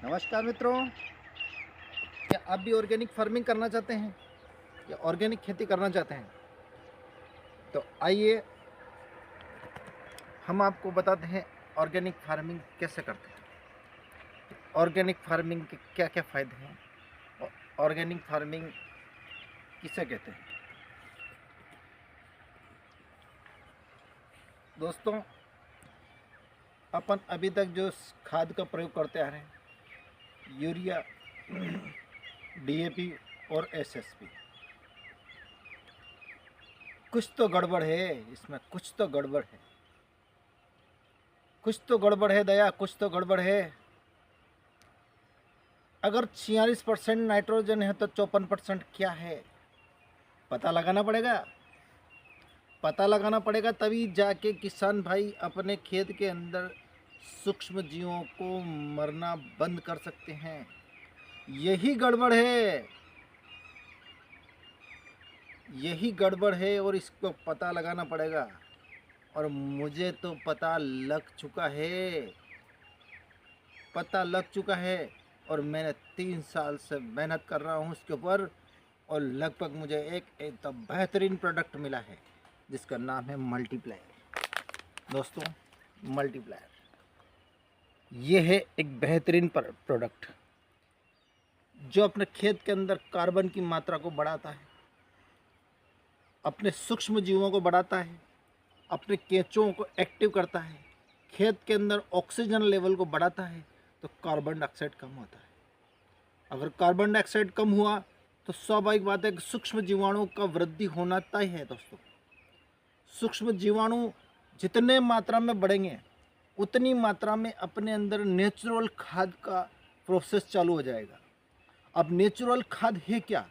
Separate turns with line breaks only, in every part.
नमस्कार मित्रों, क्या आप भी ऑर्गेनिक फार्मिंग करना चाहते हैं या ऑर्गेनिक खेती करना चाहते हैं? तो आइए हम आपको बताते हैं ऑर्गेनिक फार्मिंग कैसे करते हैं। ऑर्गेनिक फार्मिंग के क्या क्या फ़ायदे हैं और ऑर्गेनिक फार्मिंग किसे कहते हैं। दोस्तों, अपन अभी तक जो खाद का प्रयोग करते आ रहे हैं, यूरिया, डीएपी और एसएसपी, कुछ तो गड़बड़ है इसमें, कुछ तो गड़बड़ है, कुछ तो गड़बड़ है दया, कुछ तो गड़बड़ है। अगर 46% नाइट्रोजन है तो 54% क्या है, पता लगाना पड़ेगा। पता लगाना पड़ेगा तभी जाके किसान भाई अपने खेत के अंदर सूक्ष्म जीवों को मरना बंद कर सकते हैं। यही गड़बड़ है, यही गड़बड़ है और इसको पता लगाना पड़ेगा। और मुझे तो पता लग चुका है, पता लग चुका है और मैंने 3 साल से मेहनत कर रहा हूँ उसके ऊपर और लगभग मुझे एक तो बेहतरीन प्रोडक्ट मिला है जिसका नाम है मल्टीप्लायर। दोस्तों, मल्टीप्लायर ये है एक बेहतरीन प्रोडक्ट जो अपने खेत के अंदर कार्बन की मात्रा को बढ़ाता है, अपने सूक्ष्म जीवों को बढ़ाता है, अपने केंचुओं को एक्टिव करता है, खेत के अंदर ऑक्सीजन लेवल को बढ़ाता है तो कार्बन डाइऑक्साइड कम होता है। अगर कार्बन डाइऑक्साइड कम हुआ तो स्वाभाविक बात है कि सूक्ष्म जीवाणु का वृद्धि होना तय है। दोस्तों, सूक्ष्म जीवाणु जितने मात्रा में बढ़ेंगे उतनी मात्रा में अपने अंदर नेचुरल खाद का प्रोसेस चालू हो जाएगा। अब नेचुरल खाद है क्या?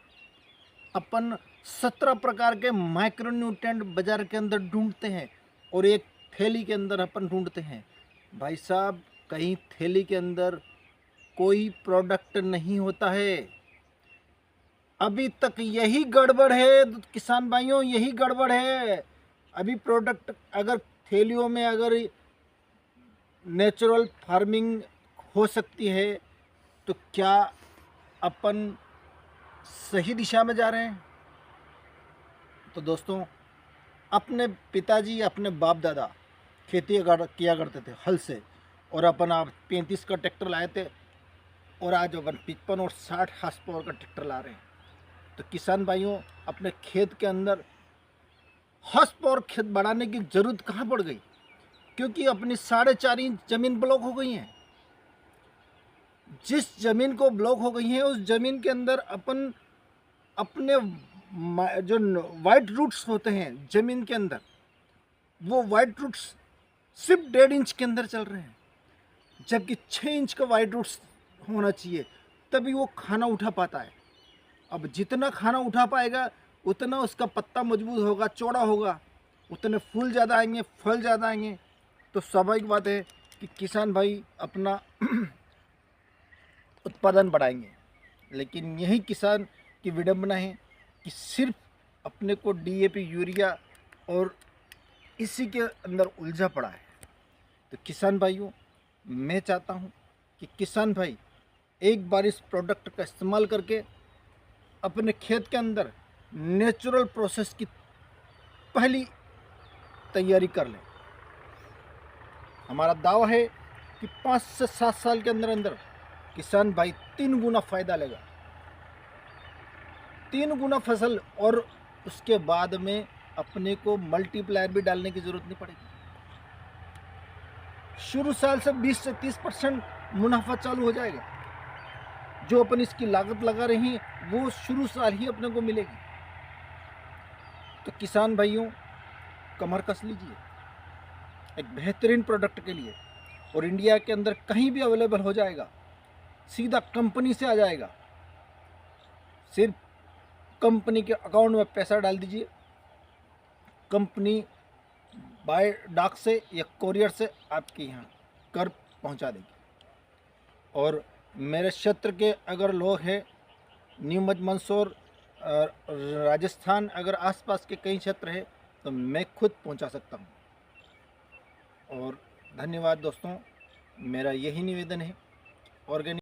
अपन 17 प्रकार के माइक्रोन्यूट्रेंट बाजार के अंदर ढूंढते हैं और एक थैली के अंदर अपन ढूंढते हैं। भाई साहब, कहीं थैली के अंदर कोई प्रोडक्ट नहीं होता है। अभी तक यही गड़बड़ है किसान भाइयों, यही गड़बड़ है। अभी प्रोडक्ट अगर थैलियों में अगर नेचुरल फार्मिंग हो सकती है तो क्या अपन सही दिशा में जा रहे हैं? तो दोस्तों, अपने पिताजी, अपने बाप दादा खेती किया करते थे हल से, और अपन आप 35 का ट्रैक्टर लाए थे और आज अपन 55 और 60 हार्स पावर का ट्रैक्टर ला रहे हैं। तो किसान भाइयों, अपने खेत के अंदर हार्स पावर खेत बढ़ाने की ज़रूरत कहाँ पड़ गई? क्योंकि अपनी 4.5 इंच ज़मीन ब्लॉक हो गई है। जिस ज़मीन को ब्लॉक हो गई है उस ज़मीन के अंदर अपन अपने जो वाइट रूट्स होते हैं ज़मीन के अंदर, वो वाइट रूट्स सिर्फ 1.5 इंच के अंदर चल रहे हैं, जबकि 6 इंच का वाइट रूट्स होना चाहिए तभी वो खाना उठा पाता है। अब जितना खाना उठा पाएगा उतना उसका पत्ता मजबूत होगा, चौड़ा होगा, उतने फूल ज़्यादा आएंगे, फल ज़्यादा आएंगे। तो स्वाभाविक बात है कि किसान भाई अपना उत्पादन बढ़ाएंगे। लेकिन यही किसान की विडंबना है कि सिर्फ अपने को डीएपी, यूरिया और इसी के अंदर उलझा पड़ा है। तो किसान भाइयों, मैं चाहता हूँ कि किसान भाई एक बार इस प्रोडक्ट का इस्तेमाल करके अपने खेत के अंदर नेचुरल प्रोसेस की पहली तैयारी कर लें। हमारा दावा है कि 5 से 7 साल के अंदर अंदर किसान भाई 3 गुना फ़ायदा लेगा, 3 गुना फसल। और उसके बाद में अपने को मल्टीप्लायर भी डालने की ज़रूरत नहीं पड़ेगी। शुरू साल से 20 से 30% मुनाफा चालू हो जाएगा। जो अपन इसकी लागत लगा रही हैं वो शुरू साल ही अपने को मिलेगी। तो किसान भाइयों, कमर कस लीजिए एक बेहतरीन प्रोडक्ट के लिए, और इंडिया के अंदर कहीं भी अवेलेबल हो जाएगा, सीधा कंपनी से आ जाएगा। सिर्फ कंपनी के अकाउंट में पैसा डाल दीजिए, कंपनी बाय डाक से या कोरियर से आपके यहाँ कर पहुँचा देगी। और मेरे क्षेत्र के अगर लोग हैं, न्यू मंदसौर, राजस्थान, अगर आसपास के कई क्षेत्र हैं तो मैं खुद पहुँचा सकता हूँ। और धन्यवाद दोस्तों, मेरा यही निवेदन है। ऑर्गेनिक